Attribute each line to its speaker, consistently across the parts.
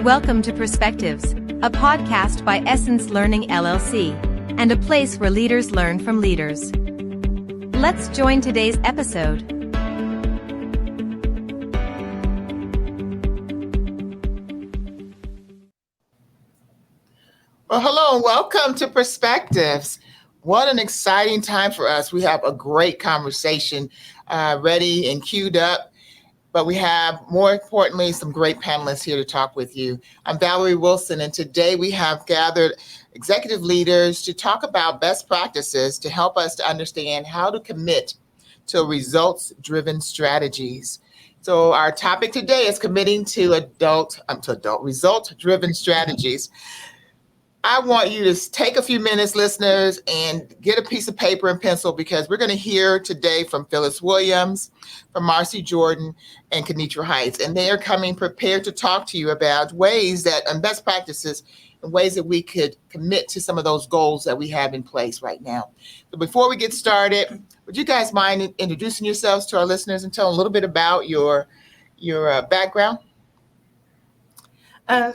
Speaker 1: Welcome to Perspectives, a podcast by Essence Learning LLC, and a place where leaders learn from leaders. Let's join today's episode.
Speaker 2: Well, hello and welcome to Perspectives. What an exciting time for us. We have a great conversation ready and queued up, but we have, more importantly, some great panelists here to talk with you. I'm Valerie Wilson, and today we have gathered executive leaders to talk about best practices to help us to understand how to commit to results-driven strategies. So our topic today is committing to result-driven strategies. I want you to take a few minutes, listeners, and get a piece of paper and pencil, because we're going to hear today from Phyllis Williams, from Marcy Jordan, and Kenitra Heights. And they are coming prepared to talk to you about ways that, and best practices, and ways that we could commit to some of those goals that we have in place right now. But before we get started, would you guys mind introducing yourselves to our listeners and tell a little bit about your background?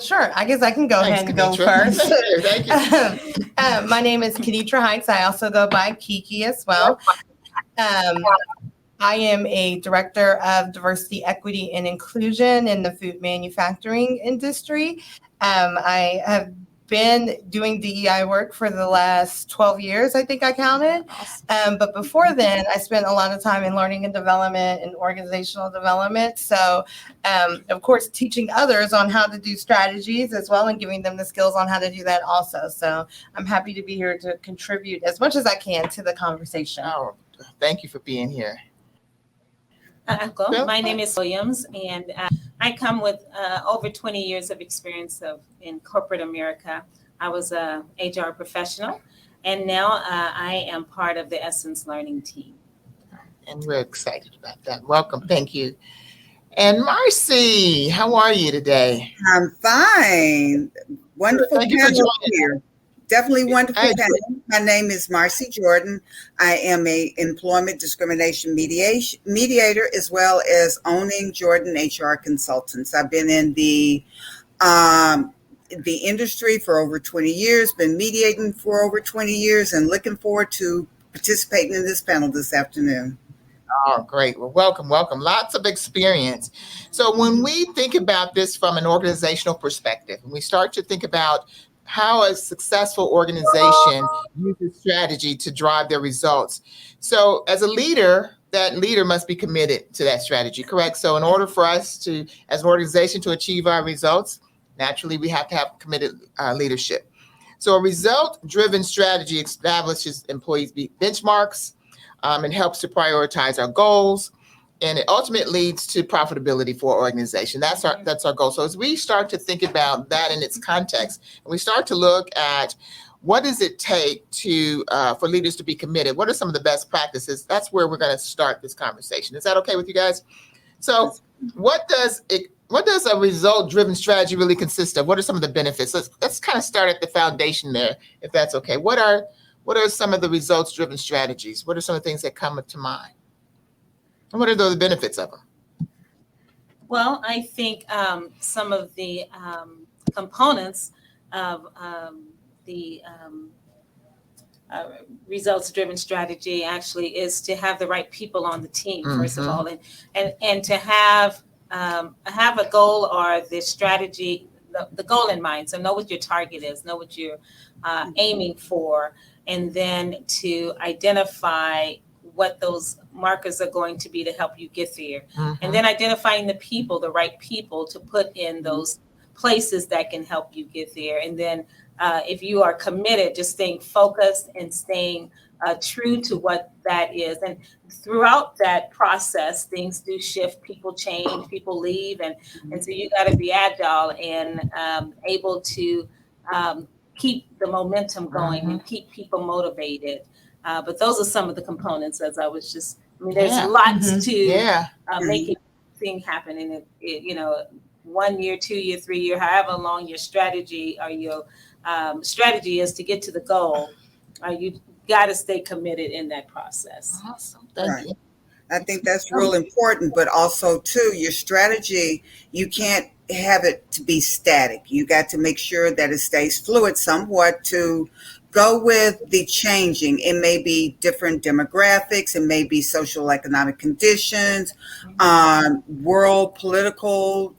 Speaker 3: Sure. I guess I can go ahead and go first.
Speaker 2: Thank you.
Speaker 3: My name is Kenitra Heights. I also go by Kiki as well. I am a director of diversity, equity, and inclusion in the food manufacturing industry. I have been doing DEI work for the last 12 years, I think I counted. But before then, I spent a lot of time in learning and development and organizational development. So, of course, teaching others on how to do strategies as well, and giving them the skills on how to do that also. So I'm happy to be here to contribute as much as I can to the conversation.
Speaker 2: Oh, thank you for being here.
Speaker 4: My name is Williams, and I come with over 20 years of experience in corporate America. I was a HR professional, and now I am part of the Essence Learning team.
Speaker 2: And we're excited about that. Welcome. Thank you. And Marcy, how are you today?
Speaker 5: I'm fine. Wonderful panel here. Definitely wonderful panel. My name is Marcy Jordan. I am a employment discrimination mediator, as well as owning Jordan HR Consultants. I've been in the industry for over 20 years, been mediating for over 20 years, and looking forward to participating in this panel this afternoon.
Speaker 2: Oh, great. Well, welcome. Lots of experience. So when we think about this from an organizational perspective, and we start to think about how a successful organization uses strategy to drive their results. So as a leader, that leader must be committed to that strategy, correct? So in order for us to, as an organization, to achieve our results, naturally, we have to have committed leadership. So a result-driven strategy establishes employees' benchmarks, and helps to prioritize our goals, and it ultimately leads to profitability for our organization. That's our goal. So as we start to think about that in its context, and we start to look at what does it take to for leaders to be committed, what are some of the best practices? That's where we're going to start this conversation. Is that okay with you guys? So what does a result-driven strategy really consist of? What are some of the benefits? Let's kind of start at the foundation there, if that's okay. What are some of the results-driven strategies? What are some of the things that come to mind? And what are the benefits of them?
Speaker 4: Well, I think some of the components of the results-driven strategy actually is to have the right people on the team, first of all, and to have a goal or the strategy, the goal in mind. So know what your target is, know what you're aiming for, and then to identify what those markers are going to be to help you get there. And then identifying the people, the right people to put in those places that can help you get there. And then if you are committed, just staying focused and staying true to what that is. And throughout that process, things do shift, people change, people leave. And so you got to be agile and able to keep the momentum going and keep people motivated. But those are some of the components, as I was just, there's lots to make thing happen. And it 1 year, 2 year, 3 year, however long your strategy or your strategy is to get to the goal, you got to stay committed in that process.
Speaker 2: Awesome. Thank you.
Speaker 5: I think that's real important, but also too, your strategy, you can't have it to be static. You got to make sure that it stays fluid somewhat to go with the changing. It may be different demographics, it may be social economic conditions, world political,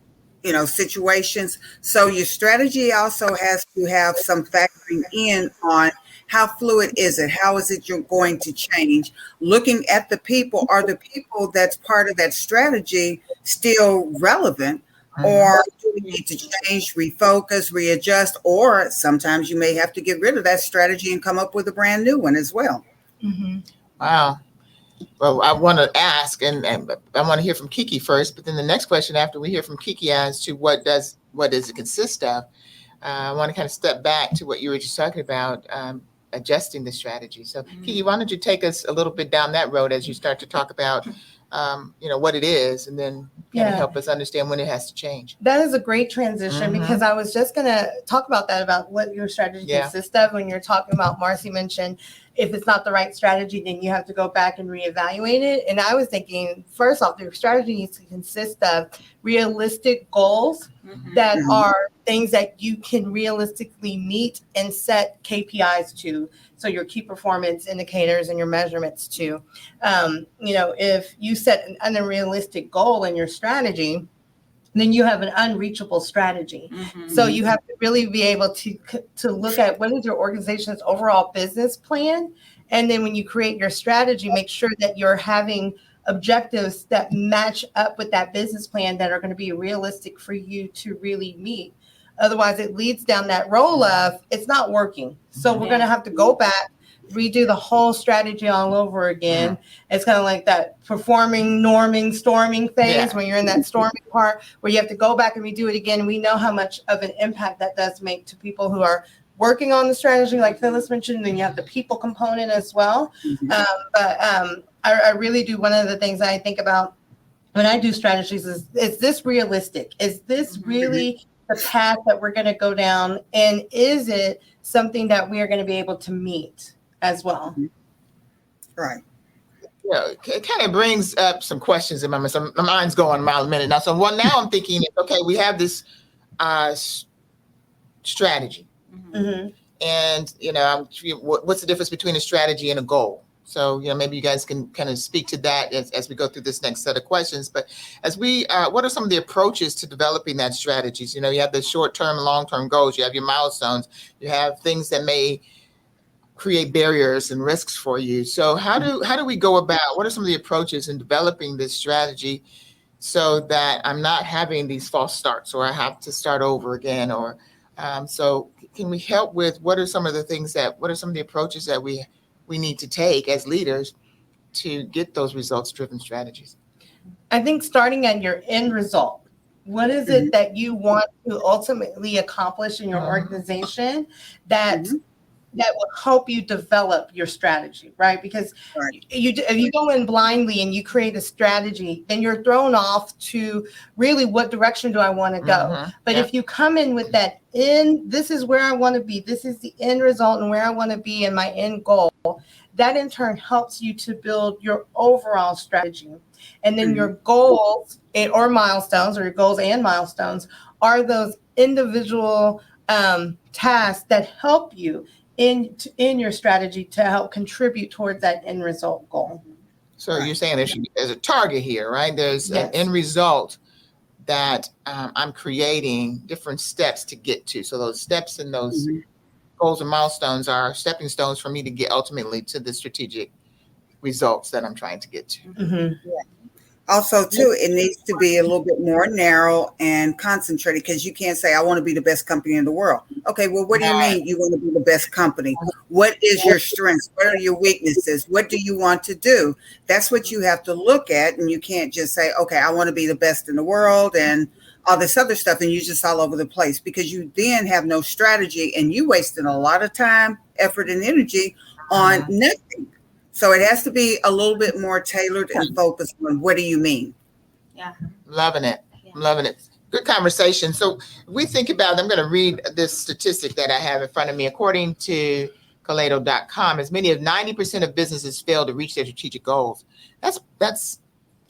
Speaker 5: situations. So your strategy also has to have some factoring in on how fluid is it? How is it you're going to change? Looking at the people, are the people that's part of that strategy still relevant? Or do we need to change, refocus, readjust, or sometimes you may have to get rid of that strategy and come up with a brand new one as well.
Speaker 3: Mm-hmm.
Speaker 2: Wow. Well, I want to ask, and I want to hear from Kiki first, but then the next question after we hear from Kiki as to what does it consist of, I want to kind of step back to what you were just talking about, adjusting the strategy. So Kiki, why don't you take us a little bit down that road as you start to talk about what it is, and then kind of help us understand when it has to change.
Speaker 3: That is a great transition because I was just going to talk about that, about what your strategy consists of. When you're talking about, Marcy mentioned, if it's not the right strategy, then you have to go back and reevaluate it. And I was thinking, first off, your strategy needs to consist of realistic goals that are things that you can realistically meet and set KPIs to. So your key performance indicators and your measurements too. If you set an unrealistic goal in your strategy, then you have an unreachable strategy. So you have to really be able to look at what is your organization's overall business plan. And then when you create your strategy, make sure that you're having objectives that match up with that business plan that are going to be realistic for you to really meet. Otherwise, it leads down that road of it's not working. So we're going to have to go back, redo the whole strategy all over again. It's kind of like that performing, norming, storming phase when you're in that storming part where you have to go back and redo it again. We know how much of an impact that does make to people who are working on the strategy, like Phyllis mentioned, and then you have the people component as well. I really do. One of the things I think about when I do strategies is this realistic? Is this really the path that we're going to go down? And is it something that we are going to be able to meet as well?
Speaker 5: Right.
Speaker 2: It kind of brings up some questions in my mind. My mind's going a mile a minute now. So now I'm thinking, okay, we have this strategy. And, what's the difference between a strategy and a goal? So, maybe you guys can kind of speak to that as we go through this next set of questions. But as what are some of the approaches to developing that strategies? You have the short-term and long-term goals. You have your milestones. You have things that may create barriers and risks for you. So how do we go about, what are some of the approaches in developing this strategy so that I'm not having these false starts or I have to start over again? Or so can we help with what are some of the approaches that we need to take as leaders to get those results-driven strategies?
Speaker 3: I think starting at your end result, what is it that you want to ultimately accomplish in your organization that will help you develop your strategy, right? Because if you go in blindly and you create a strategy, then you're thrown off to really what direction do I want to go? But if you come in with that this is where I want to be, this is the end result and where I want to be in my end goal, that in turn helps you to build your overall strategy. And then your goals or milestones, or your goals and milestones, are those individual tasks that help you in your strategy to help contribute towards that end result goal.
Speaker 2: So you're saying there's a target here, right? There's an end result that I'm creating different steps to get to. So those steps and those goals and milestones are stepping stones for me to get ultimately to the strategic results that I'm trying to get to.
Speaker 5: Also, too, it needs to be a little bit more narrow and concentrated, because you can't say, I want to be the best company in the world. Okay, well, what do you mean you want to be the best company? What is your strengths? What are your weaknesses? What do you want to do? That's what you have to look at. And you can't just say, okay, I want to be the best in the world and all this other stuff, and you're just all over the place, because you then have no strategy and you wasted a lot of time, effort, and energy on nothing. So it has to be a little bit more tailored and focused on what do you mean?
Speaker 2: Loving it. I'm loving it. Good conversation. So we think about, I'm going to read this statistic that I have in front of me. According to Kaleido.com, as many as 90% of businesses fail to reach their strategic goals. That's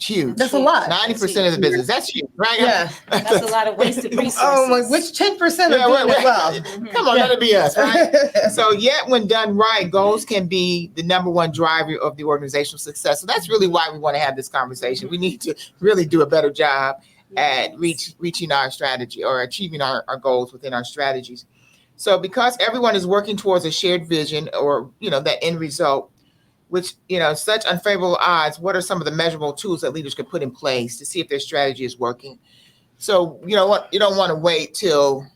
Speaker 2: huge.
Speaker 3: That's a lot.
Speaker 2: 90% of the business. That's huge, right?
Speaker 3: Yeah.
Speaker 4: That's a lot of wasted resources.
Speaker 3: Oh, my, which 10% are doing it well?
Speaker 2: Come on,
Speaker 3: Yeah.
Speaker 2: let it be us, right? So yet when done right, goals can be the number one driver of the organizational success. So that's really why we want to have this conversation. We need to really do a better job at reaching our strategy or achieving our goals within our strategies. So because everyone is working towards a shared vision or, that end result, which, such unfavorable odds, what are some of the measurable tools that leaders can put in place to see if their strategy is working? So, you don't want to wait till,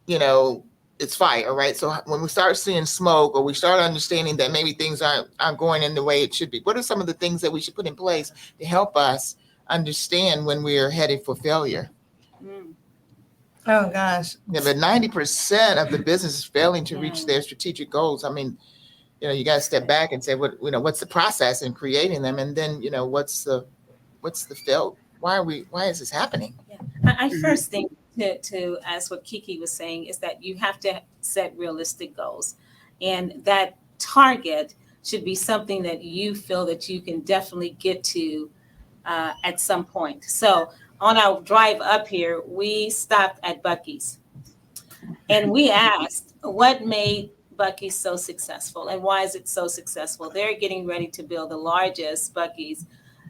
Speaker 2: it's fire, right? So when we start seeing smoke or we start understanding that maybe things aren't going in the way it should be, what are some of the things that we should put in place to help us understand when we're headed for failure?
Speaker 3: Oh, gosh.
Speaker 2: Yeah, but 90% of the business is failing to reach their strategic goals. I mean, you got to step back and say, what's the process in creating them? And then, what's the fail? Why is this happening?
Speaker 4: Yeah. I first think to as what Kiki was saying is that you have to set realistic goals, and that target should be something that you feel that you can definitely get to at some point. So on our drive up here, we stopped at Buc-ee's and we asked what made Buc-ee's so successful and why is it so successful? They're getting ready to build the largest Buc-ee's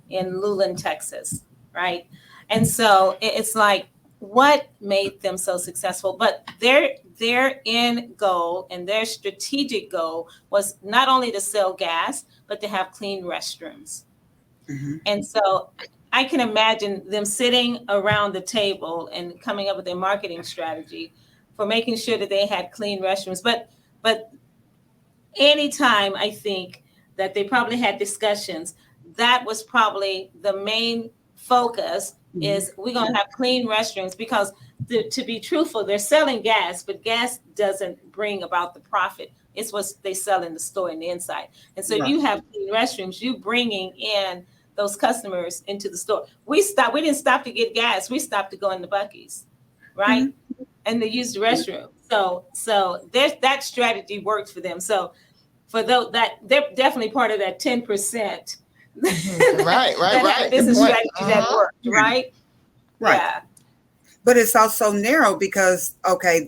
Speaker 4: in Luland, Texas, right? And so it's like, what made them so successful? But their end goal and their strategic goal was not only to sell gas, but to have clean restrooms. Mm-hmm. And so I can imagine them sitting around the table and coming up with their marketing strategy for making sure that they had clean restrooms. But anytime I think that they probably had discussions, that was probably the main focus is we're going to have clean restrooms because to be truthful, they're selling gas, but gas doesn't bring about the profit. It's what they sell in the store and the inside. And so you have clean restrooms, you bringing in those customers into the store. We didn't stop to get gas. We stopped to go in the Buc-ee's, right? Mm-hmm. And to use the restroom. So that strategy worked for them. So for those that they're definitely part of that 10%. Right. Business strategy that worked, right? Yeah.
Speaker 5: But it's also narrow because,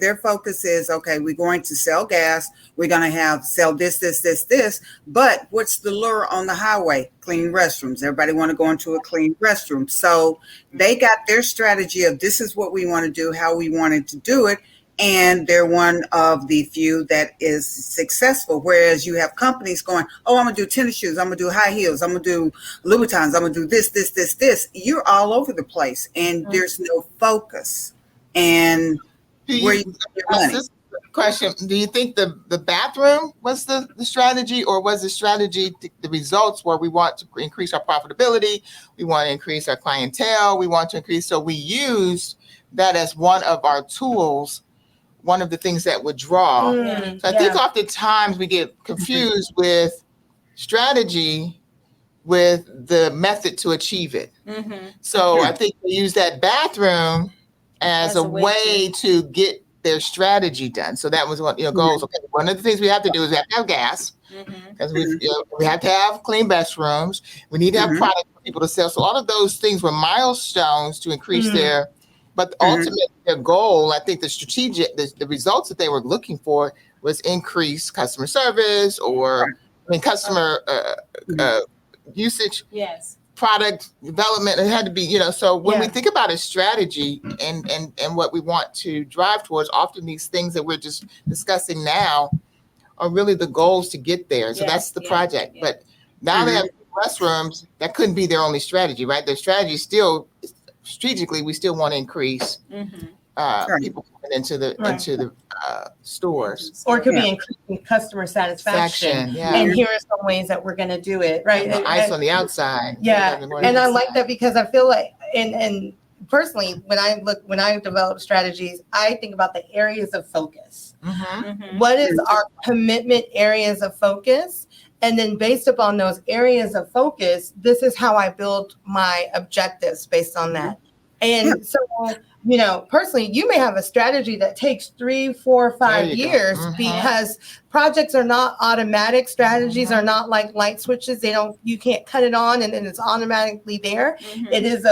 Speaker 5: their focus is, we're going to sell gas. We're going to sell this. But what's the lure on the highway? Clean restrooms. Everybody want to go into a clean restroom. So they got their strategy of this is what we want to do, how we wanted to do it. And they're one of the few that is successful. Whereas you have companies going, I'm going to do tennis shoes. I'm going to do high heels. I'm going to do Louboutins. I'm going to do this. You're all over the place. And there's no focus. And where you get your money.
Speaker 2: Question. Do you think the bathroom was the strategy, or was the strategy the results where we want to increase our profitability? We want to increase our clientele. We want to increase. So we used that as one of our tools. One of the things that would draw. So I think oftentimes we get confused with strategy with the method to achieve it. Mm-hmm. So I think they use that bathroom as a way to get their strategy done. So that was what goals. Okay, one of the things we have to do is we have to have gas because we have to have clean restrooms. We need to have product for people to sell. So all of those things were milestones to increase their. But ultimately, their goal, I think the results that they were looking for was increased customer service or customer usage, product development. It had to be, so when we think about a strategy and what we want to drive towards, often these things that we're just discussing now are really the goals to get there. So that's the project. Yeah. But now they have restrooms, that couldn't be their only strategy, right? Their strategy still strategically, we still want to increase people coming into the stores,
Speaker 3: or it could be increasing customer satisfaction. And here are some ways that we're going to do it, right?
Speaker 2: Ice on the outside.
Speaker 3: And I like that because I feel like, and personally, when I develop strategies, I think about the areas of focus. What is our commitment areas of focus? And then based upon those areas of focus, this is how I build my objectives based on that. And so personally, you may have a strategy that takes 3, 4, 5 years because projects are not automatic. Strategies are not like light switches. You can't cut it on and then it's automatically there. It is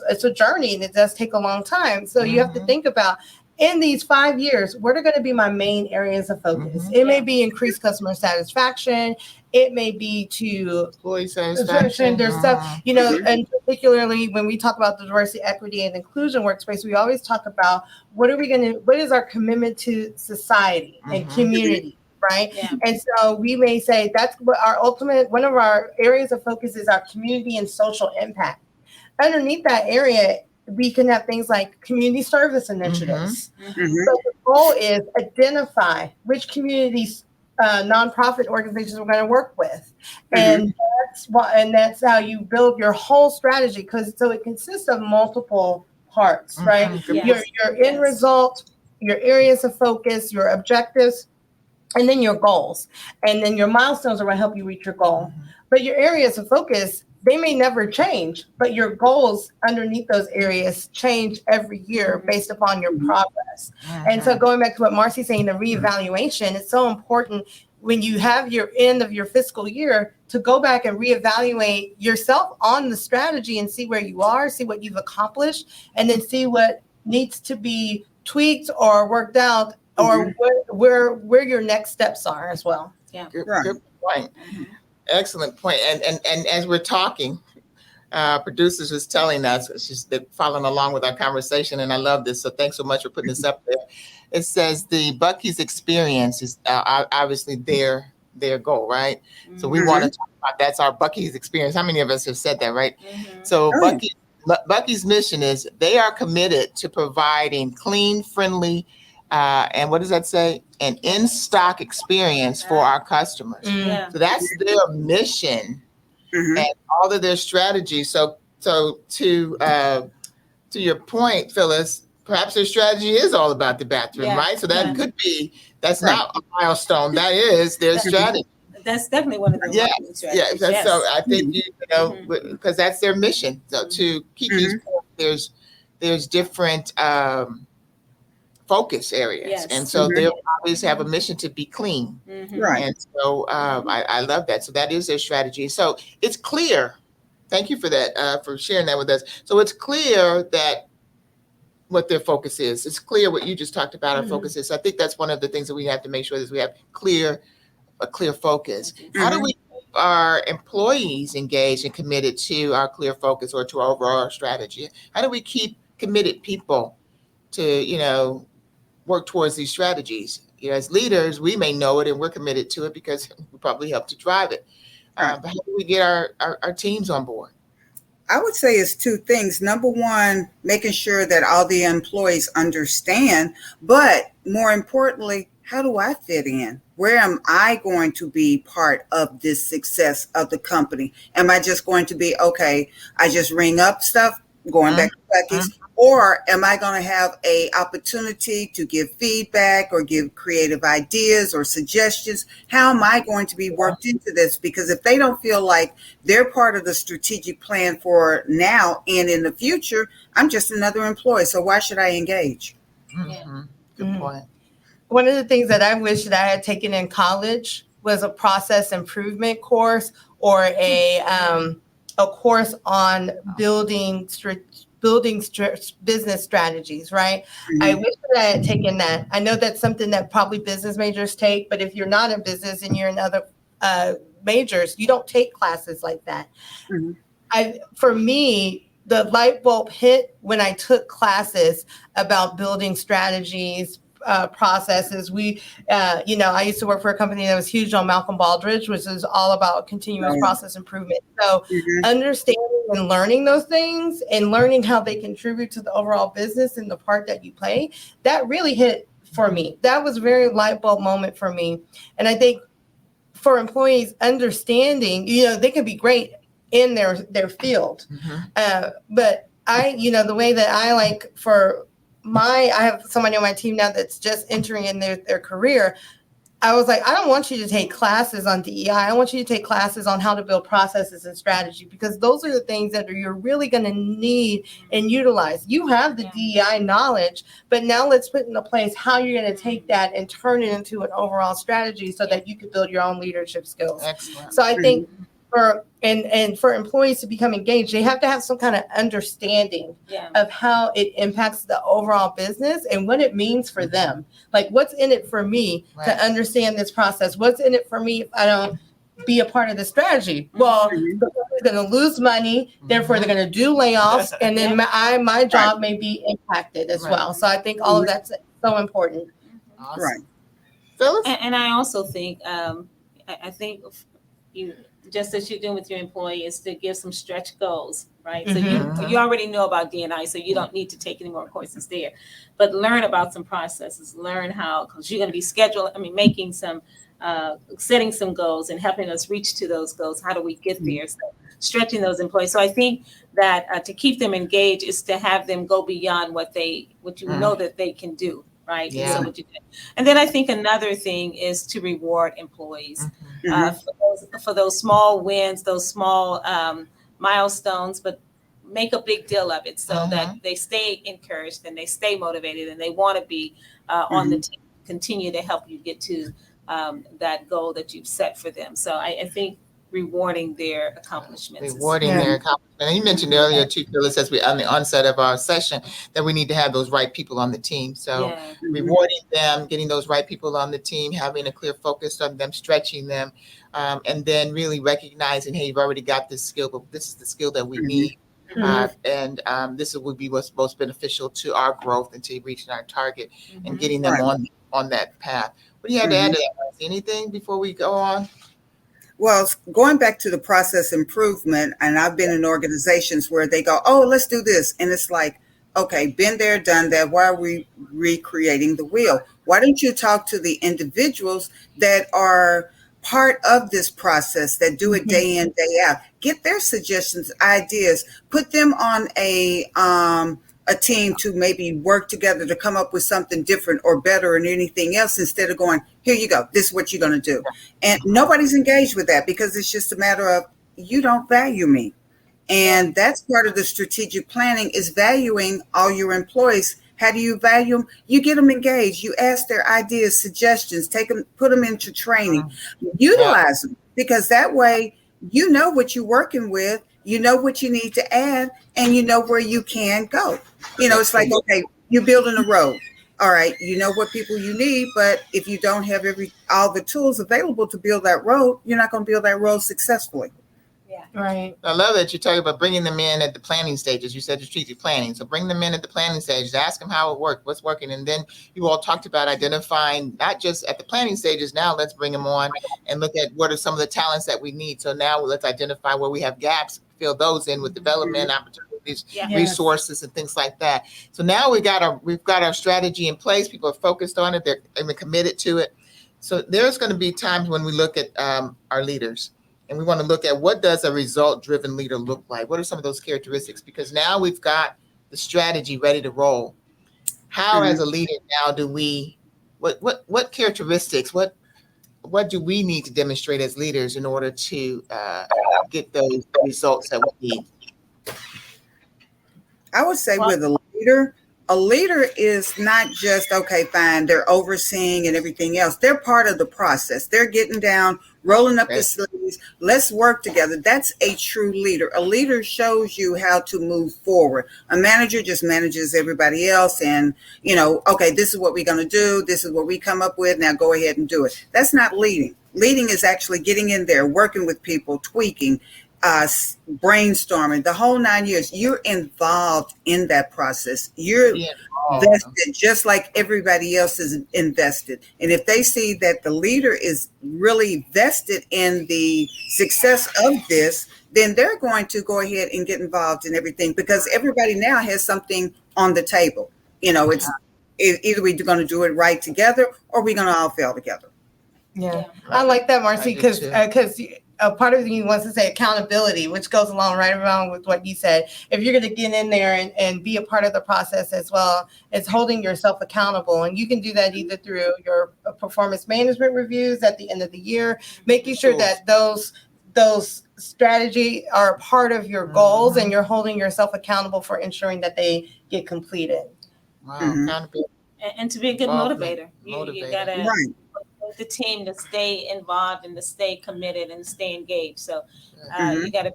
Speaker 3: it's a journey, and it does take a long time. So you have to think about, in these 5 years, what are going to be my main areas of focus? It may be increased customer satisfaction. It may be to
Speaker 2: employee satisfaction.
Speaker 3: There's stuff, and particularly when we talk about the diversity, equity, and inclusion workspace, we always talk about what is our commitment to society and community, right? Yeah. And so we may say that's what one of our areas of focus is our community and social impact. Underneath that area, we can have things like community service initiatives. So the goal is identify which communities, nonprofit organizations we're going to work with, and that's how you build your whole strategy. So it consists of multiple parts, right? Your end result, your areas of focus, your objectives, and then your goals, and then your milestones are what help you reach your goal. But your areas of focus, they may never change, but your goals underneath those areas change every year based upon your progress. And so going back to what Marcy's saying, the reevaluation is so important when you have your end of your fiscal year to go back and reevaluate yourself on the strategy and see where you are, see what you've accomplished, and then see what needs to be tweaked or worked out, or where your next steps are as well.
Speaker 2: Yeah, good point. Excellent point. And as we're talking, producers is telling us, they're following along with our conversation, and I love this. So thanks so much for putting this up there. It says the Buc-ee's experience is obviously their goal, right? So we want to talk about that's our Buc-ee's experience. How many of us have said that, right? So Buc-ee's mission is they are committed to providing clean, friendly, and what does that say? An in-stock experience for our customers. So that's their mission and all of their strategy. So to your point, Phyllis, perhaps their strategy is all about the bathroom, right? So that could be, that's not a milestone. That is their strategy.
Speaker 4: That's definitely one of the strategies.
Speaker 2: So I think because that's their mission. So to Kiki's point, there's different focus areas, and so they always have a mission to be clean, right? And so I love that. So that is their strategy. So it's clear. Thank you for that, for sharing that with us. So it's clear that what their focus is. It's clear what you just talked about. Our focus is. So I think that's one of the things that we have to make sure that we have a clear focus. How do we keep our employees engaged and committed to our clear focus or to our overall strategy? How do we keep committed people to work towards these strategies? As leaders, we may know it and we're committed to it because we probably help to drive it. But how do we get our teams on board?
Speaker 5: I would say it's two things. Number one, making sure that all the employees understand, but more importantly, how do I fit in? Where am I going to be part of this success of the company? Am I just going to be, okay, I just ring up stuff, going back to Buc-ee's, or am I going to have a opportunity to give feedback or give creative ideas or suggestions? How am I going to be worked into this? Because if they don't feel like they're part of the strategic plan for now and in the future, I'm just another employee. So why should I engage?
Speaker 2: Good point.
Speaker 3: One of the things that I wish that I had taken in college was a process improvement course or a course on building business strategies, right? I wish that I had taken that. I know that's something that probably business majors take, but if you're not in business and you're in other majors, you don't take classes like that. For me, the light bulb hit when I took classes about building strategies, processes. I used to work for a company that was huge on Malcolm Baldrige, which is all about continuous process improvement. So understanding and learning those things and learning how they contribute to the overall business and the part that you play, that really hit for me. That was a very light bulb moment for me. And I think for employees understanding, they can be great in their field. But the way that I like I have somebody on my team now that's just entering in their career. I was like, I don't want you to take classes on DEI. I want you to take classes on how to build processes and strategy, because those are the things that you're really going to need and utilize. You have the DEI knowledge, but now let's put into place how you're going to take that and turn it into an overall strategy so that you can build your own leadership skills.
Speaker 2: Excellent.
Speaker 3: So I think for employees to become engaged, they have to have some kind of understanding of how it impacts the overall business and what it means for them. Like, what's in it for me to understand this process? What's in it for me if I don't be a part of the strategy? Well, they're going to lose money, therefore they're going to do layoffs, and then my job may be impacted as well. So I think all of that's so important.
Speaker 2: Awesome.
Speaker 5: Right.
Speaker 2: Phyllis?
Speaker 4: And I also think, I think you, just as you're doing with your employee, is to give some stretch goals, right? So you already know about D&I, so you don't need to take any more courses there. But learn about some processes, learn how, because you're going to be making some, setting some goals and helping us reach to those goals. How do we get there? So stretching those employees. So I think that to keep them engaged is to have them go beyond what you know that they can do. Right.
Speaker 2: Yeah.
Speaker 4: So what you did. And then I think another thing is to reward employees for those small wins, those small milestones, but make a big deal of it so that they stay encouraged and they stay motivated and they want to be on the team, continue to help you get to that goal that you've set for them. So I think rewarding their accomplishments.
Speaker 2: Their accomplishments. And you mentioned earlier too, Phyllis, as we on the onset of our session, that we need to have those right people on the team. So rewarding them, getting those right people on the team, having a clear focus on them, stretching them, and then really recognizing, hey, you've already got this skill, but this is the skill that we need. And this would be what's most beneficial to our growth and to reaching our target and getting them on that path. What do you have to add to that? Anything before we go on?
Speaker 5: Well, going back to the process improvement, and I've been in organizations where they go, oh, let's do this. And it's like, okay, been there, done that. Why are we recreating the wheel? Why don't you talk to the individuals that are part of this process, that do it day in, day out? Get their suggestions, ideas, put them on a team to maybe work together to come up with something different or better than anything else, instead of going, here you go, this is what you're going to do. And nobody's engaged with that because it's just a matter of, you don't value me. And that's part of the strategic planning, is valuing all your employees. How do you value them? You get them engaged. You ask their ideas, suggestions, take them, put them into training, utilize them, because that way you know what you're working with. You know what you need to add, and you know where you can go. You know, it's like, okay, you're building a road. All right, you know what people you need, but if you don't have all the tools available to build that road, you're not going to build that road successfully.
Speaker 3: Right.
Speaker 2: I love that you're talking about bringing them in at the planning stages. You said strategic planning. So bring them in at the planning stages, ask them how it worked, what's working. And then you all talked about identifying, not just at the planning stages, now let's bring them on and look at what are some of the talents that we need. So now let's identify where we have gaps, fill those in with development opportunities, resources, and things like that. So now we've got our strategy in place. People are focused on it. They're committed to it. So there's going to be times when we look at our leaders. And we want to look at, what does a result-driven leader look like? What are some of those characteristics? Because now we've got the strategy ready to roll. How, as a leader, now do we? What characteristics? What do we need to demonstrate as leaders in order to get those results that we need?
Speaker 5: I would say with a leader is not just, okay, fine, they're overseeing and everything else. They're part of the process. They're getting down, rolling up the sleeves. Let's work together. That's a true leader. A leader shows you how to move forward. A manager just manages everybody else and, okay, this is what we're going to do. This is what we come up with. Now go ahead and do it. That's not leading. Leading is actually getting in there, working with people, tweaking, brainstorming, the whole 9 years. You're involved in that process. You're invested just like everybody else is invested. And if they see that the leader is really vested in the success of this, then they're going to go ahead and get involved in everything, because everybody now has something on the table. It's either we're going to do it right together or we're going to all fail together.
Speaker 3: Yeah. I like that, Marcy, because a part of you wants to say accountability, which goes along right around with what you said. If you're going to get in there and be a part of the process as well, it's holding yourself accountable. And you can do that either through your performance management reviews at the end of the year, making sure that those strategy are a part of your goals and you're holding yourself accountable for ensuring that they get completed.
Speaker 2: Wow, accountability.
Speaker 4: And to be a good motivator. You got to
Speaker 5: Right.
Speaker 4: the team to stay involved and to stay committed and stay engaged. So you got to,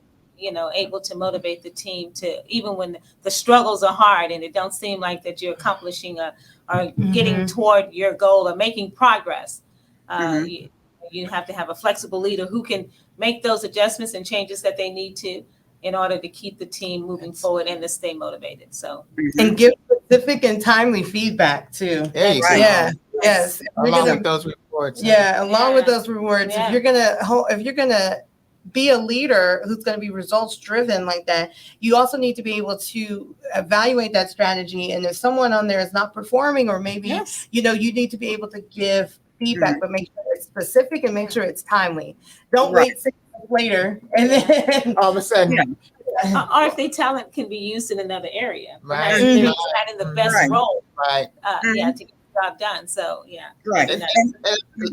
Speaker 4: able to motivate the team to, even when the struggles are hard and it don't seem like that you're accomplishing or getting toward your goal or making progress. You have to have a flexible leader who can make those adjustments and changes that they need to in order to keep the team moving forward and to stay motivated. So
Speaker 3: and give specific and timely feedback too.
Speaker 2: There you go.
Speaker 3: Yeah. Yes.
Speaker 2: Along with those rewards.
Speaker 3: Yeah. Along with those rewards, if you're gonna be a leader who's going to be results driven like that, you also need to be able to evaluate that strategy. And if someone on there is not performing, or maybe you need to be able to give feedback, but make sure it's specific and make sure it's timely. Don't wait 6 months later and then
Speaker 2: all of a sudden.
Speaker 4: Or if their talent can be used in another area,
Speaker 2: right?
Speaker 4: They're not in the best role,
Speaker 2: right?
Speaker 4: To get the job done. So
Speaker 5: right. And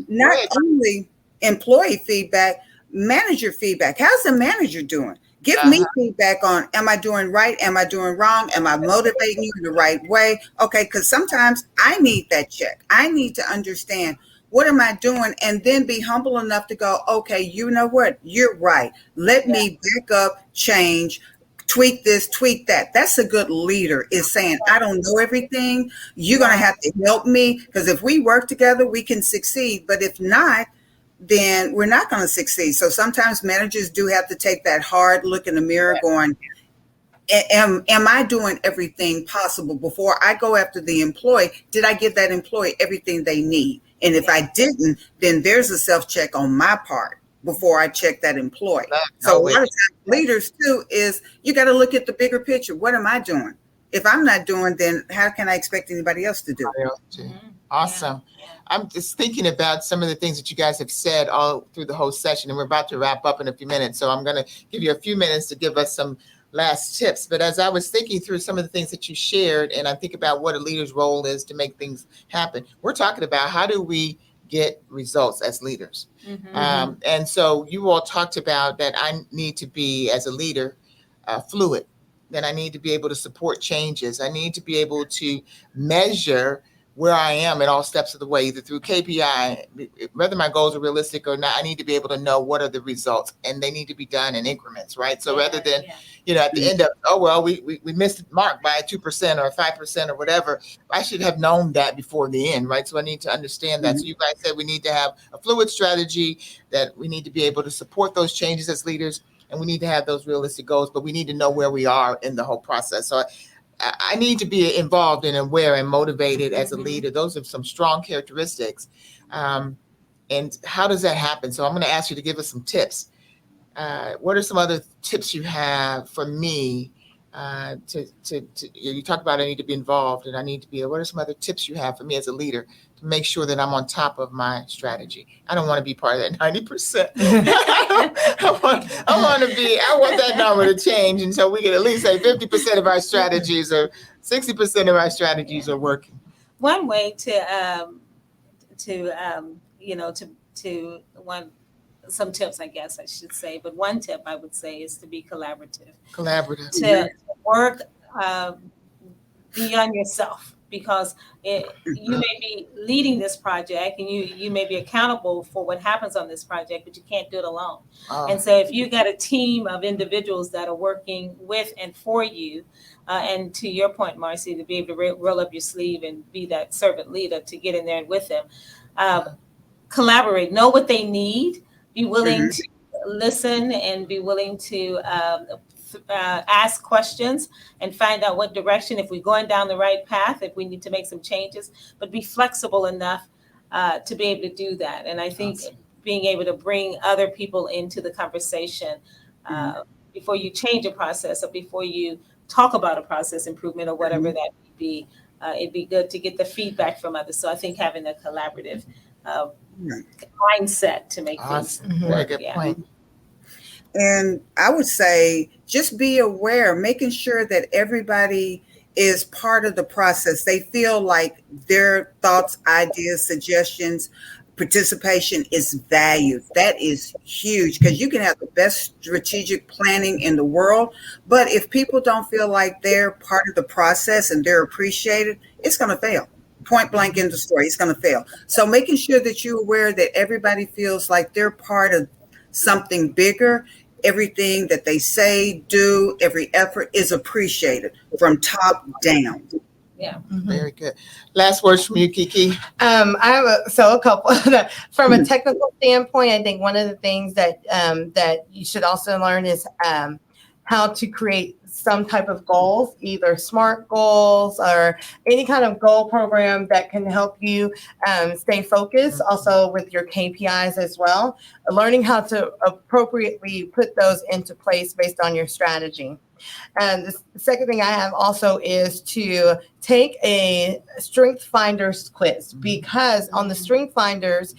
Speaker 5: not only employee feedback, manager feedback. How's the manager doing? Give me feedback on, am I doing right? Am I doing wrong? Am I motivating you the right way? Okay, because sometimes I need that check. I need to understand, what am I doing? And then be humble enough to go, okay, you know what? You're right. Let me back up, change, tweak this, tweak that. That's a good leader, is saying, I don't know everything. You're going to have to help me, because if we work together, we can succeed. But if not, then we're not going to succeed. So sometimes managers do have to take that hard look in the mirror going, am I doing everything possible before I go after the employee? Did I give that employee everything they need? And if I didn't, then there's a self-check on my part before I check that employee. So a lot of times leaders too is, you got to look at the bigger picture. What am I doing? If I'm not doing, then how can I expect anybody else to do?
Speaker 2: Awesome. I'm just thinking about some of the things that you guys have said all through the whole session, and we're about to wrap up in a few minutes. So I'm going to give you a few minutes to give us some last tips. But as I was thinking through some of the things that you shared, and I think about what a leader's role is to make things happen, we're talking about how do we get results as leaders. And so you all talked about that I need to be, as a leader, fluid. Then I need to be able to support changes. I need to be able to measure where I am at all steps of the way, either through KPI, whether my goals are realistic or not. I need to be able to know what are the results, and they need to be done in increments, right? So rather than, at the end of, we missed the mark by 2% or 5% or whatever, I should have known that before the end, right? So I need to understand that. So you guys said we need to have a fluid strategy, that we need to be able to support those changes as leaders, and we need to have those realistic goals, but we need to know where we are in the whole process. So I need to be involved and aware and motivated as a leader. Those are some strong characteristics. And how does that happen? So I'm going to ask you to give us some tips. What are some other tips you have for me you talk about I need to be involved and I need to be, what are some other tips you have for me as a leader to make sure that I'm on top of my strategy? I don't want to be part of that 90%. I want that number to change. And so we can at least say 50% of our strategies or 60% of our strategies are working.
Speaker 4: One way some tips, I guess I should say, but one tip I would say is to be collaborative. To work beyond yourself, because you may be leading this project and you may be accountable for what happens on this project, but you can't do it alone. And so if you got a team of individuals that are working with and for you, and to your point, Marcy, to be able to roll up your sleeve and be that servant leader, to get in there and with them, collaborate, know what they need, be willing to listen and be willing to ask questions and find out what direction, if we're going down the right path, if we need to make some changes, but be flexible enough to be able to do that. And I think being able to bring other people into the conversation before you change a process or before you talk about a process improvement or whatever that may be, it'd be good to get the feedback from others. So I think having a collaborative mindset to make things work.
Speaker 2: Very good point.
Speaker 5: And I would say just be aware, making sure that everybody is part of the process. They feel like their thoughts, ideas, suggestions, participation is valued. That is huge, because you can have the best strategic planning in the world, but if people don't feel like they're part of the process and they're appreciated, it's going to fail. Point blank in the story, it's going to fail. So making sure that you're aware that everybody feels like they're part of something bigger, everything that they say, do, every effort is appreciated from top down.
Speaker 4: Yeah.
Speaker 2: Very good. Last words from you, Kiki.
Speaker 3: I have a couple. From a technical standpoint, I think one of the things that that you should also learn is how to create some type of goals, either SMART goals or any kind of goal program that can help you stay focused. Also with your KPIs as well, learning how to appropriately put those into place based on your strategy. And the second thing I have also is to take a Strength Finders quiz, because on the Strength Finders,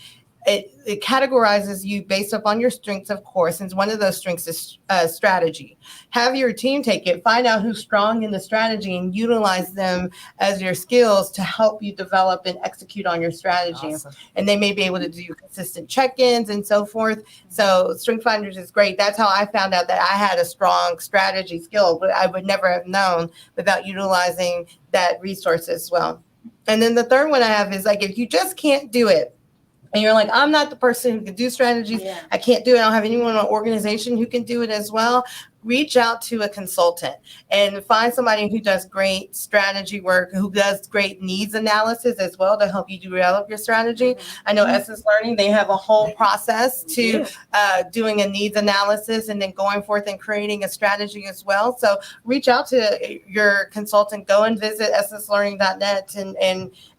Speaker 3: it categorizes you based upon your strengths, of course, and one of those strengths is strategy. Have your team take it, find out who's strong in the strategy, and utilize them as your skills to help you develop and execute on your strategy. Awesome. And they may be able to do consistent check-ins and so forth. So Strength Finders is great. That's how I found out that I had a strong strategy skill, but I would never have known without utilizing that resource as well. And then the third one I have is, like, if you just can't do it, and you're like, I'm not the person who can do strategies. Yeah. I can't do it. I don't have anyone in my organization who can do it as well. Reach out to a consultant and find somebody who does great strategy work, who does great needs analysis as well to help you develop your strategy. Mm-hmm. I know Essence Learning, they have a whole process to doing a needs analysis and then going forth and creating a strategy as well. So reach out to your consultant, go and visit essencelearning.net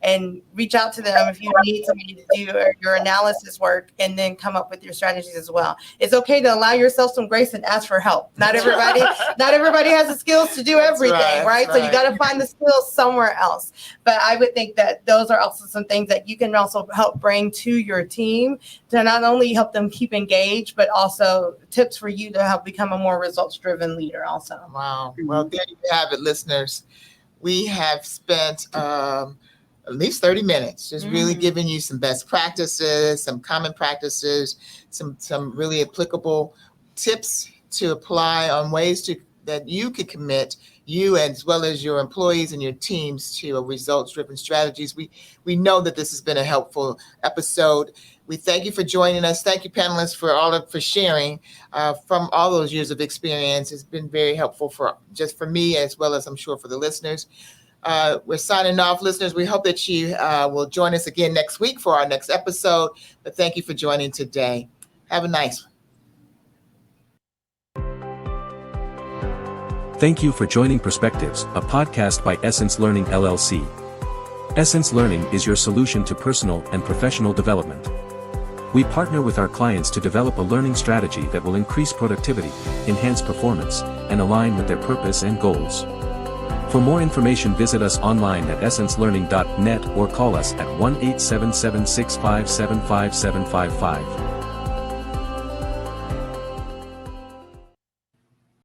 Speaker 3: and reach out to them if you need somebody to do your analysis work and then come up with your strategies as well. It's okay to allow yourself some grace and ask for help. Not everybody has the skills to do everything, right? So you got to find the skills somewhere else. But I would think that those are also some things that you can also help bring to your team to not only help them keep engaged, but also tips for you to help become a more results-driven leader also.
Speaker 2: Wow. Well, there you have it, listeners. We have spent at least 30 minutes just really giving you some best practices, some common practices, some really applicable tips to apply on ways that you could commit, you as well as your employees and your teams, to results-driven strategies. We know that this has been a helpful episode. We thank you for joining us. Thank you, panelists, for sharing from all those years of experience. It's been very helpful for me as well as I'm sure for the listeners. We're signing off, listeners. We hope that you will join us again next week for our next episode. But thank you for joining today. Have a nice one.
Speaker 6: Thank you for joining Perspectives, a podcast by Essence Learning LLC. Essence Learning is your solution to personal and professional development. We partner with our clients to develop a learning strategy that will increase productivity, enhance performance, and align with their purpose and goals. For more information, visit us online at essencelearning.net or call us at 1-877-657-5755.